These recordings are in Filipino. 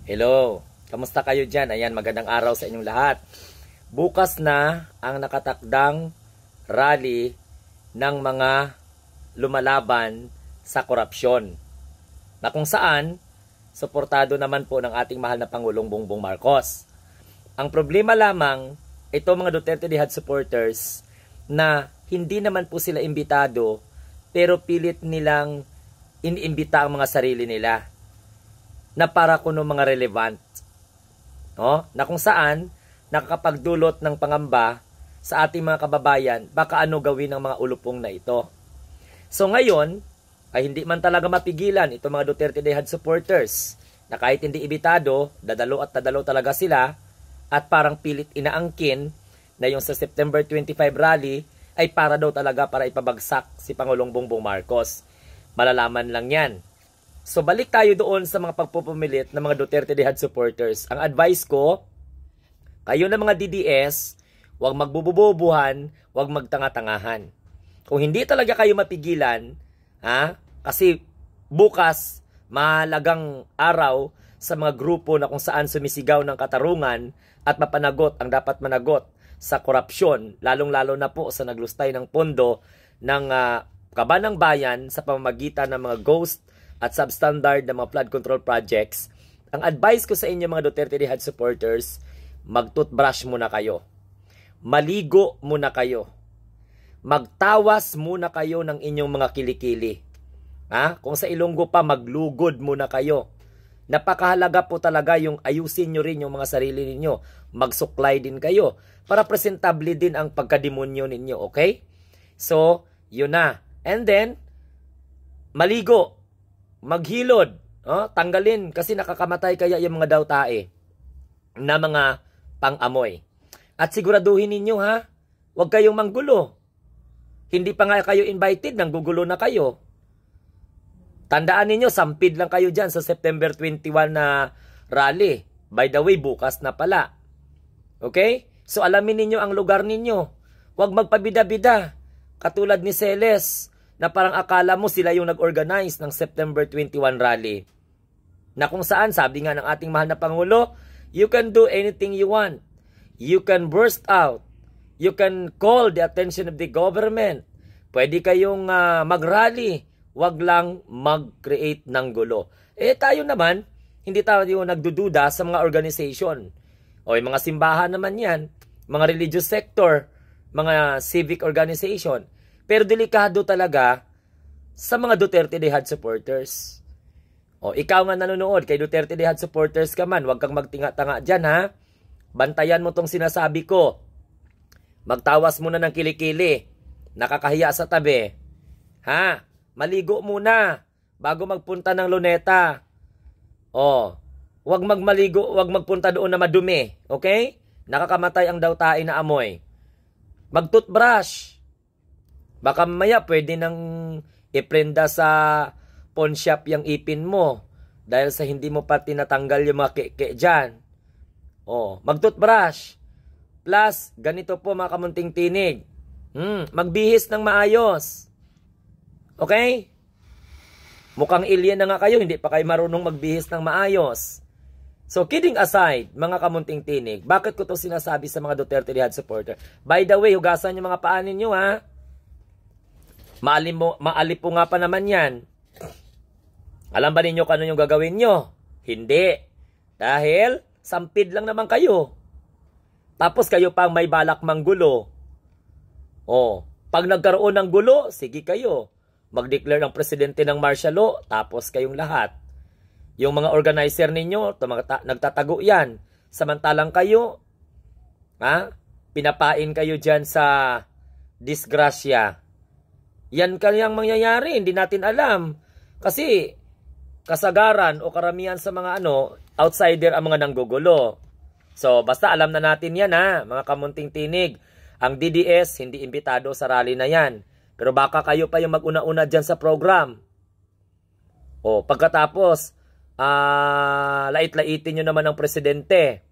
Hello, kamusta kayo dyan? Ayan, magandang araw sa inyong lahat. Bukas na ang nakatakdang rally ng mga lumalaban sa korupsyon, na kung saan, suportado naman po ng ating mahal na Pangulong Bongbong Marcos. Ang problema lamang, ito mga Duterte Dihad supporters, na hindi naman po sila imbitado, pero pilit nilang iniimbita ang mga sarili nila na para kuno mga relevant, no? Na kung saan nakakapagdulot ng pangamba sa ating mga kababayan, baka ano gawin ng mga ulupong na ito. So ngayon, ay hindi man talaga mapigilan itong mga Duterte Dihad supporters na kahit hindi ibitado, dadalo at dadalo talaga sila at parang pilit inaangkin na yung sa September 25 rally ay para daw talaga para ipabagsak si Pangulong Bongbong Marcos. Malalaman lang yan. So balik tayo doon sa mga pagpupumilit ng mga Duterte Dihad supporters. Ang advice ko, kayo na mga DDS, huwag magbububuhan, huwag magtanga-tangahan. Kung hindi talaga kayo mapigilan, kasi bukas, mahalagang araw sa mga grupo na kung saan sumisigaw ng katarungan at mapanagot ang dapat managot sa korupsyon, lalong-lalo na po sa naglustay ng pondo ng kabanang bayan sa pamamagitan ng mga ghost at substandard na mga flood control projects. Ang advice ko sa inyo mga Duterte Dihad supporters, mag-toothbrush muna kayo. Maligo muna kayo. Magtawas muna kayo ng inyong mga kilikili. Kung sa Ilonggo pa, maglugod muna kayo. Napakahalaga po talaga yung ayusin nyo rin yung mga sarili ninyo. Magsuklay din kayo para presentable din ang pagkademonyo ninyo, okay? So, yun na. And then, maligo. Maghilod, tanggalin kasi nakakamatay kaya yung mga daw-tae na mga pang-amoy. At siguraduhin ninyo huwag kayong manggulo. Hindi pa nga kayo invited, nanggugulo na kayo. Tandaan ninyo, sampid lang kayo dyan sa September 21 na rally. By the way, bukas na pala. Okay? So alamin ninyo ang lugar ninyo. Huwag magpabida-bida. Katulad ni Celes, na parang akala mo sila yung nag-organize ng September 21 rally. Na kung saan, sabi nga ng ating mahal na Pangulo, you can do anything you want. You can burst out. You can call the attention of the government. Pwede kayong mag-rally. Wag lang mag-create ng gulo. Tayo naman, hindi tayo nagdududa sa mga organization. O yung mga simbahan naman yan, mga religious sector, mga civic organization. Pero delikado talaga sa mga Duterte Dihad supporters. Ikaw nga nanonood kay Duterte Dihad supporters ka man, huwag kang magtinga-tanga dyan Bantayan mo tong sinasabi ko. Magtawas muna ng kilikili. Nakakahiya sa tabi. Maligo muna bago magpunta ng luneta. Huwag magmaligo, huwag magpunta doon na madumi. Okay? Nakakamatay ang daw-tae na amoy. Mag-toothbrush. Baka mamaya pwede nang iprenda sa pawn shop yung ipin mo dahil sa hindi mo pa tinatanggal yung mga keke dyan. Mag-toothbrush. Plus, ganito po mga kamunting tinig. Magbihis ng maayos. Okay? Mukhang alien na nga kayo, hindi pa kayo marunong magbihis ng maayos. So, kidding aside, mga kamunting tinig, bakit ko to sinasabi sa mga Duterte Dihad supporter? By the way, hugasan yung mga paa ninyo Maalipo nga pa naman yan. Alam ba ninyo kung ano yung gagawin nyo? Hindi. Dahil sampid lang naman kayo. Tapos kayo pang may balak manggulo. Pag nagkaroon ng gulo, sige kayo. Mag-declare ng presidente ng martial law, tapos kayong lahat. Yung mga organizer ninyo, nagtatago yan. Samantalang kayo, pinapain kayo dyan sa disgrasya. Yan kanyang mangyayari, hindi natin alam. Kasi kasagaran o karamihan sa mga outsider ang mga nanggugulo. So basta alam na natin yan mga kamunting tinig. Ang DDS hindi imbitado sa rally na yan. Pero baka kayo pa yung mag-una-una dyan sa program. Pagkatapos, lait-laitin nyo naman ang presidente.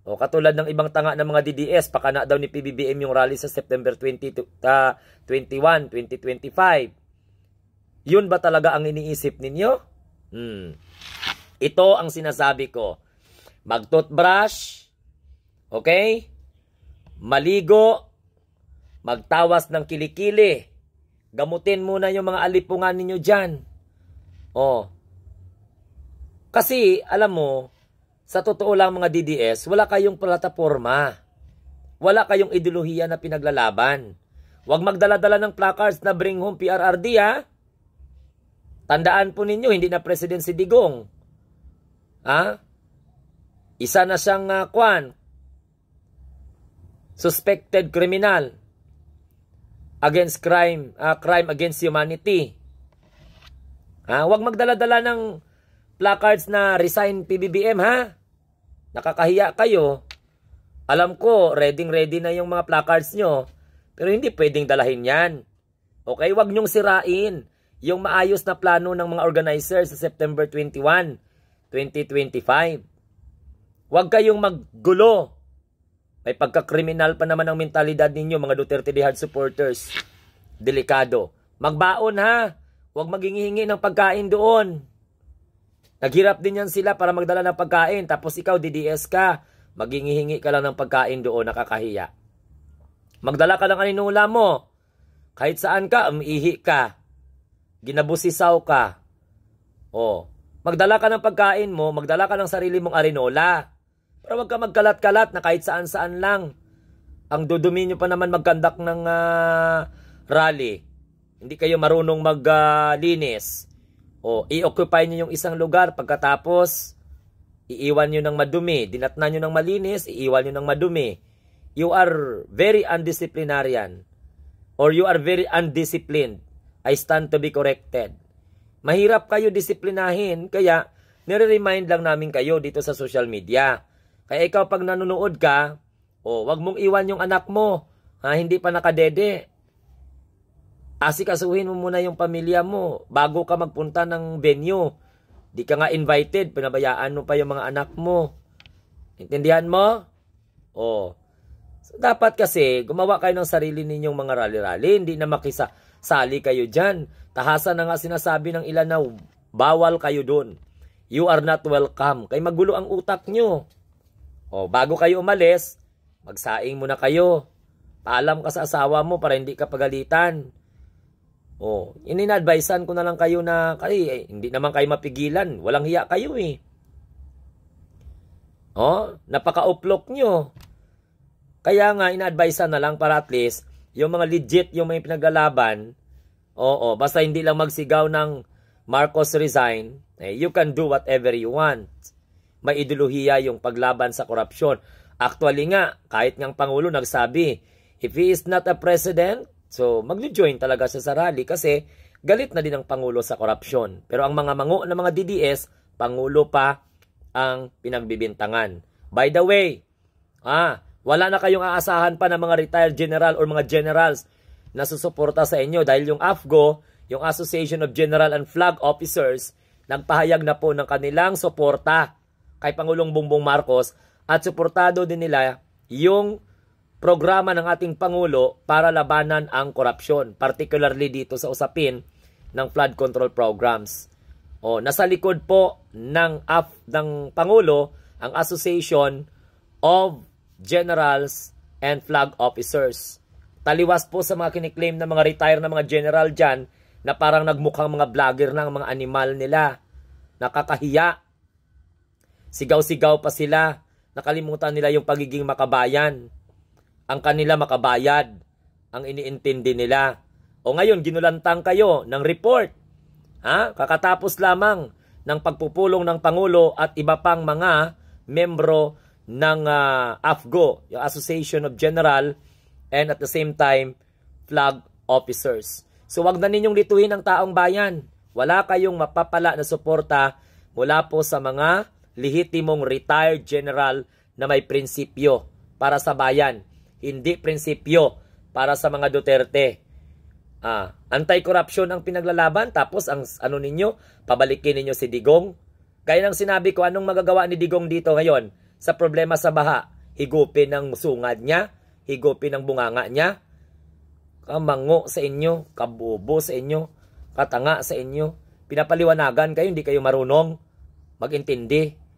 Katulad ng ibang tanga ng mga DDS, pakana daw ni PBBM yung rally sa September 21, 2025. Yun ba talaga ang iniisip ninyo? Ito ang sinasabi ko. Mag-toothbrush, okay? Maligo, magtawas ng kilikili. Gamutin muna yung mga alipungan ninyo dyan. Kasi, alam mo, sa totoo lang mga DDS, wala kayong plataforma. Wala kayong ideolohiya na pinaglalaban. Huwag magdala-dala ng placards na bring home PRRD, ha? Tandaan po ninyo, hindi na President si Digong. Isa na siyang suspected criminal against crime against humanity. Huwag magdala-dala ng placards na resign PBBM, ha? Nakakahiya kayo. Alam ko, ready na yung mga placards nyo, pero hindi pwedeng dalahin yan. Okay, huwag nyong sirain yung maayos na plano ng mga organizers sa September 21, 2025. Huwag kayong maggulo. May pagkakriminal pa naman ang mentalidad ninyo, mga Duterte Dihad supporters. Delikado. Magbaon, ha? Huwag maghingi ng pagkain doon. Naghirap din yan sila para magdala ng pagkain. Tapos ikaw, DDS ka, maghingi ka lang ng pagkain doon, nakakahiya. Magdala ka ng aninula mo. Kahit saan ka, umiihi ka. Ginabusisaw ka. Magdala ka ng pagkain mo, magdala ka ng sarili mong arinola. Pero wag ka magkalat-kalat na kahit saan-saan lang. Ang dudumi nyo pa naman magkandak ng rally. Hindi kayo marunong maglinis. I-occupy nyo yung isang lugar pagkatapos iiwan nyo ng madumi. Dinatnan nyo ng malinis, iiwan nyo ng madumi. You are very undisciplinarian. Or you are very undisciplined. I stand to be corrected. Mahirap kayo disiplinahin, kaya nire-remind lang namin kayo dito sa social media. Kaya ikaw pag nanonood ka, wag mong iwan yung anak mo, hindi pa nakadede. Asikasuhin mo muna yung pamilya mo bago ka magpunta ng venue. Di ka nga invited, pinabayaan mo pa yung mga anak mo. Intindihan mo? So, dapat kasi gumawa kayo ng sarili ninyong mga rally-rally, hindi na makisasali kayo dyan. Tahasan na nga sinasabi ng ilan na bawal kayo dun. You are not welcome. Kaya magulo ang utak nyo. Bago kayo umalis, magsaing muna kayo. Paalam ka sa asawa mo para hindi ka pagalitan. Ininadvisean ko na lang kayo na hindi naman kayo mapigilan. Walang hiya kayo eh. Napaka-uplok nyo. Kaya nga, inadvisean na lang para at least yung mga legit yung may pinaglalaban, basta hindi lang magsigaw ng Marcos resign, you can do whatever you want. May ideolohiya yung paglaban sa korupsyon. Actually nga, kahit ng Pangulo nagsabi, if he is not a president, so mag-join talaga siya sa rally kasi galit na din ang Pangulo sa korupsyon. Pero ang mga mango ng mga DDS, Pangulo pa ang pinagbibintangan. By the way, wala na kayong aasahan pa ng mga retired general or mga generals na susuporta sa inyo dahil yung AFGO, yung Association of General and Flag Officers, nagpahayag na po ng kanilang suporta kay Pangulong Bongbong Marcos at suportado din nila yung programa ng ating Pangulo para labanan ang korupsyon, particularly dito sa usapin ng flood control programs. Nasa likod po ng Pangulo ang Association of Generals and Flag Officers. Taliwas po sa mga kiniklaim na mga retire na mga general dyan na parang nagmukhang mga vlogger ng mga animal nila. Nakakahiya. Sigaw-sigaw pa sila. Nakalimutan nila yung pagiging makabayan. Ang kanila makabayad. Ang iniintindi nila. Ngayon, ginulantang kayo ng report. Kakatapos lamang ng pagpupulong ng Pangulo at iba pang mga membro ng AFGO, yung Association of General and at the same time, Flag Officers. So wag na ninyong lituhin ang taong bayan. Wala kayong mapapala na suporta mula po sa mga lehitimong retired general na may prinsipyo para sa bayan. Hindi prinsipyo para sa mga Duterte. Anti-corruption ang pinaglalaban, tapos ang ninyo, pabalikin ninyo si Digong. Kaya nang sinabi ko, anong magagawa ni Digong dito ngayon sa problema sa baha? Higupin ang sungad niya, higupin ang bunganga niya. Kamango sa inyo, kabobo sa inyo, katanga sa inyo. Pinapaliwanagan kayo, hindi kayo marunong. mag-intindi